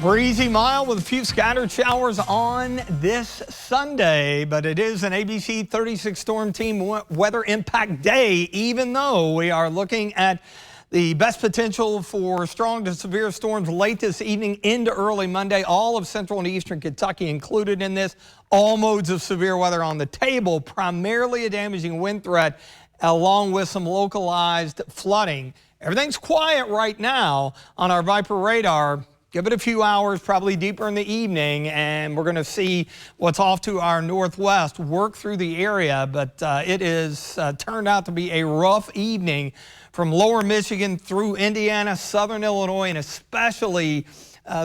Breezy, mild with a few scattered showers on this Sunday, but it is an ABC 36 Storm Team weather impact day, even though we are looking at the best potential for strong to severe storms late this evening into early Monday. All of central and eastern Kentucky included in this. All modes of severe weather on the table, primarily a damaging wind threat, along with some localized flooding. Everything's quiet right now on our Viper radar. Give it a few hours, probably deeper in the evening, and we're going to see what's off to our northwest work through the area. But it is turned out to be a rough evening from lower Michigan through Indiana, southern Illinois, and especially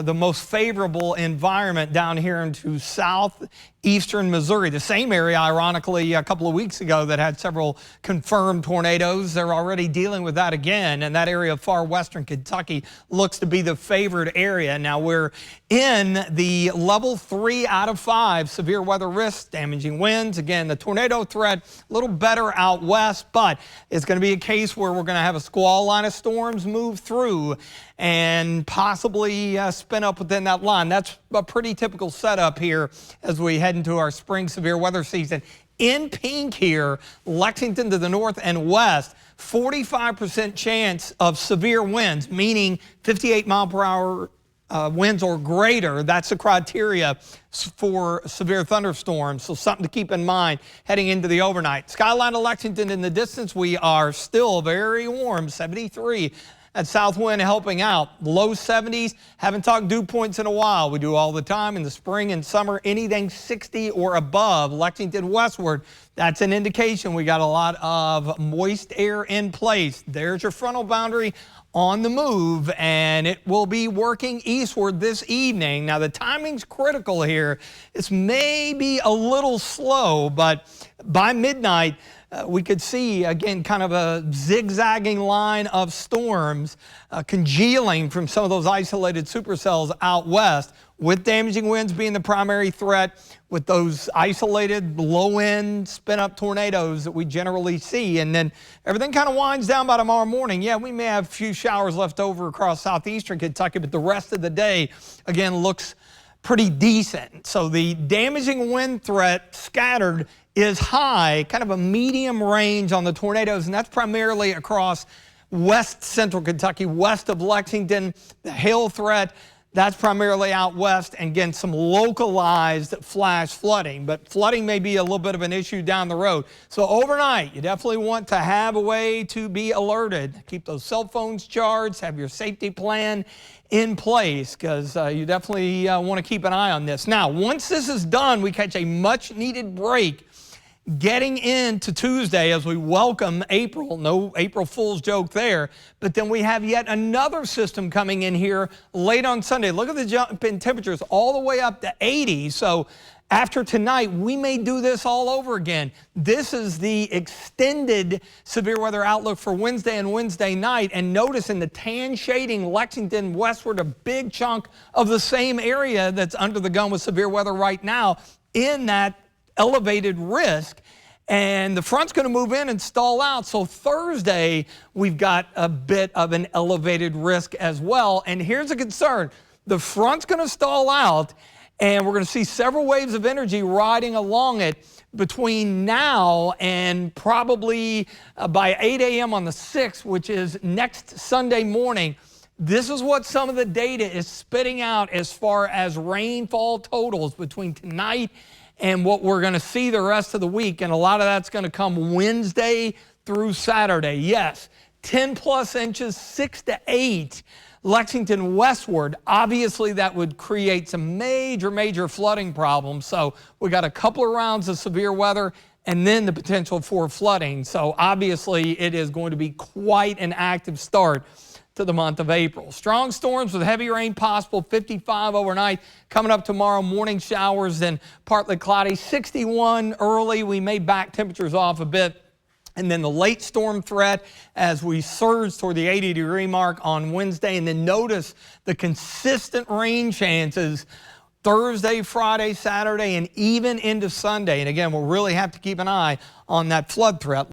the most favorable environment down here into southeastern Missouri. The same area, ironically, a couple of weeks ago that had several confirmed tornadoes. They're already dealing with that again, and that area of far western Kentucky looks to be the favored area. Now we're in the level 3 out of 5 severe weather risks, damaging winds. Again, the tornado threat a little better out west, but it's going to be a case where we're going to have a squall line of storms move through and possibly spin up within that line. That's a pretty typical setup here as we head into our spring severe weather season. In pink here, Lexington to the north and west, 45% chance of severe winds, meaning 58 mile per hour winds or greater. That's the criteria for severe thunderstorms, so something to keep in mind heading into the overnight. Skyline of Lexington in the distance, we are still very warm, 73. That south wind helping out. Low 70s. Haven't talked dew points in a while. We do all the time in the spring and summer. Anything 60 or above. Lexington westward. That's an indication we got a lot of moist air in place. There's your frontal boundary on the move, and it will be working eastward this evening. Now the timing's critical here. It's maybe a little slow, but by midnight, we could see, again, kind of a zigzagging line of storms congealing from some of those isolated supercells out west, with damaging winds being the primary threat, with those isolated low-end spin-up tornadoes that we generally see. And then everything kind of winds down by tomorrow morning. Yeah, we may have a few showers left over across southeastern Kentucky, but the rest of the day, again, looks pretty decent. So the damaging wind threat scattered is high, kind of a medium range on the tornadoes, and that's primarily across west central Kentucky, west of Lexington. The hail threat, that's primarily out west, and again, some localized flash flooding, but flooding may be a little bit of an issue down the road. So overnight, you definitely want to have a way to be alerted. Keep those cell phones charged, have your safety plan in place, because you definitely want to keep an eye on this. Now, once this is done, we catch a much needed break getting into Tuesday as we welcome April. No April Fool's joke there. But then we have yet another system coming in here late on Sunday. Look at the jump in temperatures all the way up to 80. So after tonight, we may do this all over again. This is the extended severe weather outlook for Wednesday and Wednesday night. And notice in the tan shading, Lexington westward, a big chunk of the same area that's under the gun with severe weather right now in that elevated risk, and the front's going to move in and stall out. So Thursday, we've got a bit of an elevated risk as well. And here's a concern. The front's going to stall out, and we're going to see several waves of energy riding along it between now and probably by 8 a.m. on the 6th, which is next Sunday morning. This is what some of the data is spitting out as far as rainfall totals between tonight and what we're going to see the rest of the week. And a lot of that's going to come Wednesday through Saturday. Yes, 10 plus inches, 6 to 8, Lexington westward. Obviously, that would create some major flooding problems. So we got a couple of rounds of severe weather and then the potential for flooding. So obviously, it is going to be quite an active start to the month of April. Strong storms with heavy rain possible, 55 overnight. Coming up tomorrow, morning showers, then partly cloudy, 61 early. We may back temperatures off a bit. And then the late storm threat as we surge toward the 80-degree mark on Wednesday. And then notice the consistent rain chances Thursday, Friday, Saturday, and even into Sunday. And again, we'll really have to keep an eye on that flood threat.